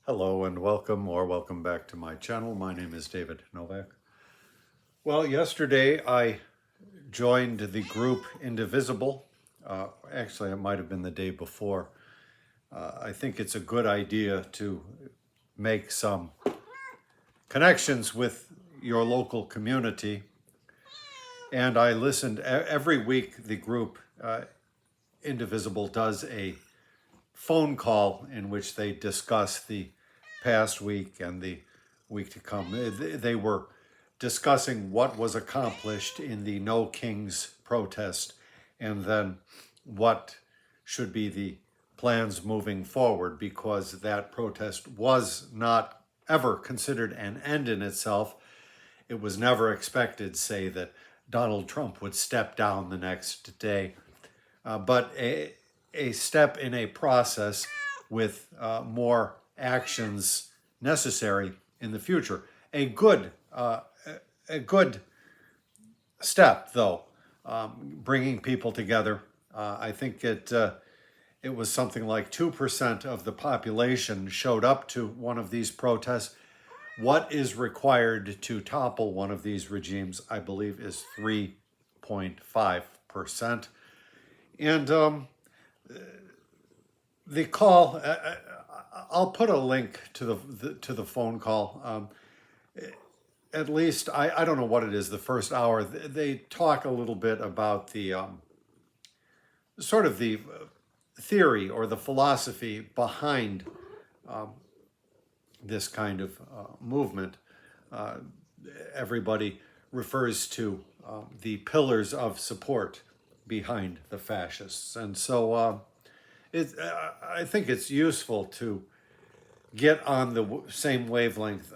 Hello and welcome back to my channel. My name is David Novak. Well, yesterday I joined the group Indivisible. Actually, it might have been the day before. I think it's a good idea to make some connections with your local community. And I listened every week. The group Indivisible does a phone call in which they discuss the past week and the week to come. They were discussing what was accomplished in the No Kings protest and then what should be the plans moving forward, because that protest was not ever considered an end in itself. It was never expected, say, that Donald Trump would step down the next day, but a step in a process with more actions necessary in the future. A good step, though, bringing people together. I think it was something like 2% of the population showed up to one of these protests. What is required to topple one of these regimes, I believe, is 3.5%. And the call, I'll put a link to the phone call. At least, I don't know what it is, the first hour. They talk a little bit about the sort of the theory or the philosophy behind this kind of movement. Everybody refers to the pillars of support behind the fascists. And so I think it's useful to get on the same wavelength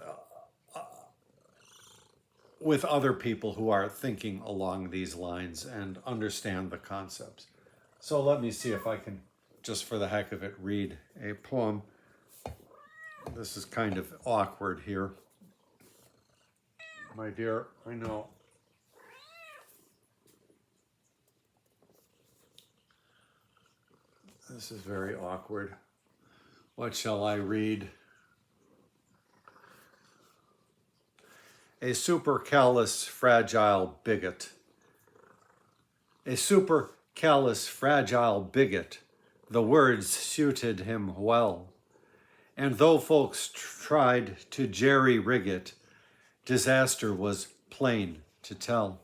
with other people who are thinking along these lines and understand the concepts. So let me see if I can, just for the heck of it, read a poem. This is kind of awkward here. My dear, I know. This is very awkward. What shall I read? A super callous, fragile bigot. A super callous, fragile bigot. The words suited him well. And though folks tried to jerry-rig it, disaster was plain to tell.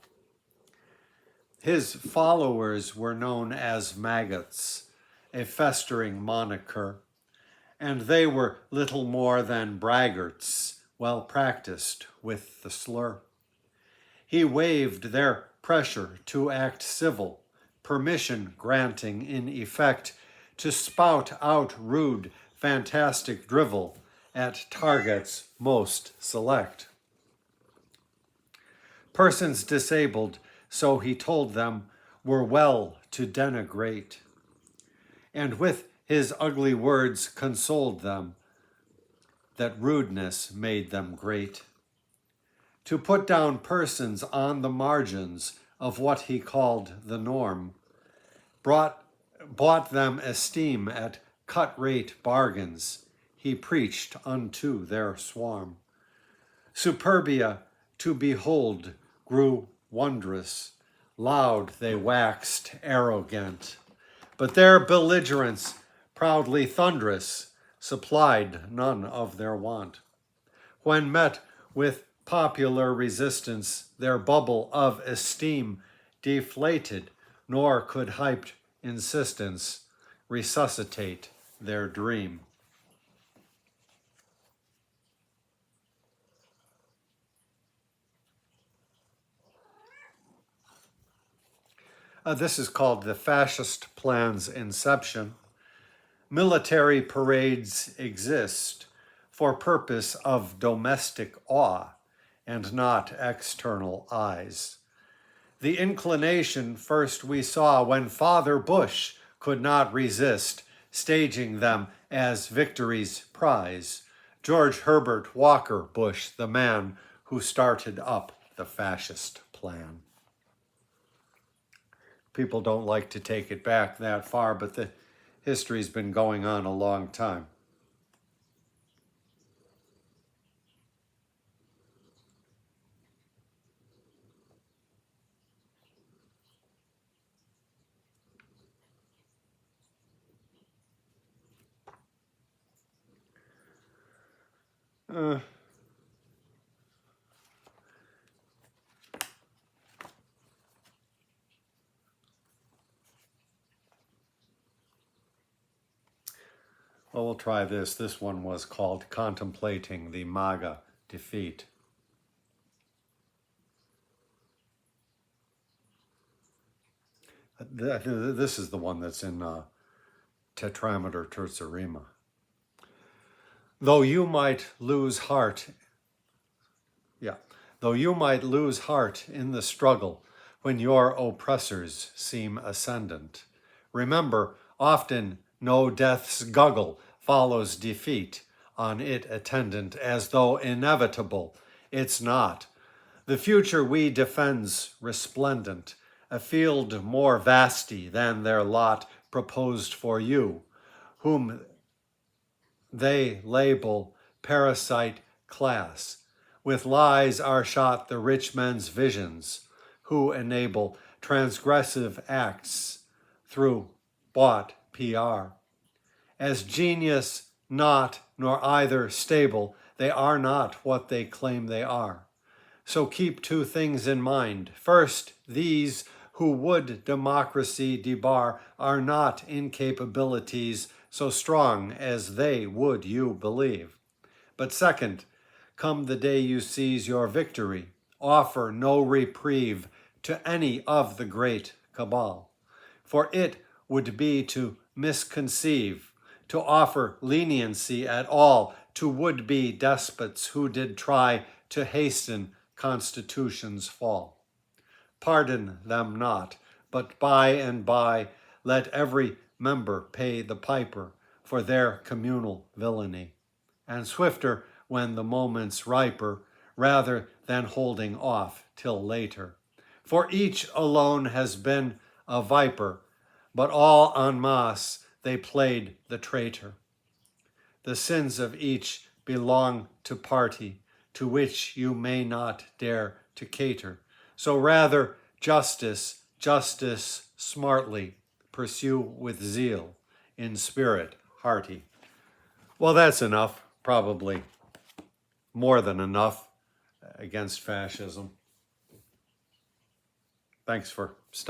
His followers were known as maggots, a festering moniker, and they were little more than braggarts, well practiced with the slur. He waived their pressure to act civil, permission granting in effect to spout out rude, fantastic drivel at targets most select. Persons disabled, so he told them, were well to denigrate, and with his ugly words consoled them that rudeness made them great. To put down persons on the margins of what he called the norm, bought them esteem at cut-rate bargains, he preached unto their swarm. Superbia to behold grew wondrous, loud they waxed arrogant, but their belligerence, proudly thunderous, supplied none of their want. When met with popular resistance, their bubble of esteem deflated, nor could hyped insistence resuscitate their dream. This is called The Fascist Plan's Inception. Military parades exist for purpose of domestic awe and not external eyes. The inclination first we saw when Father Bush could not resist staging them as victory's prize. George Herbert Walker Bush, the man who started up the fascist plan. People don't like to take it back that far, but the history's been going on a long time. Well, we'll try this. This one was called Contemplating the MAGA Defeat. This is the one that's in tetrameter terza-rima. Though you might lose heart, though you might lose heart in the struggle when your oppressors seem ascendant, remember, often no death's guggle follows defeat on it attendant, as though inevitable it's not. The future we defends resplendent, a field more vasty than their lot proposed for you, whom they label parasite class. With lies are shot the rich men's visions, who enable transgressive acts through bought PR. As genius not nor either stable, they are not what they claim they are. So keep two things in mind. First, these who would democracy debar are not incapabilities so strong as they would you believe. But second, come the day you seize your victory, offer no reprieve to any of the great cabal. For it would be to misconceive, to offer leniency at all to would-be despots who did try to hasten Constitution's fall. Pardon them not, but by and by let every member pay the piper for their communal villainy, and swifter when the moment's riper, rather than holding off till later. For each alone has been a viper, but all en masse they played the traitor. The sins of each belong to party, to which you may not dare to cater. So rather justice smartly, pursue with zeal, in spirit hearty. Well, that's enough, probably more than enough against fascism. Thanks for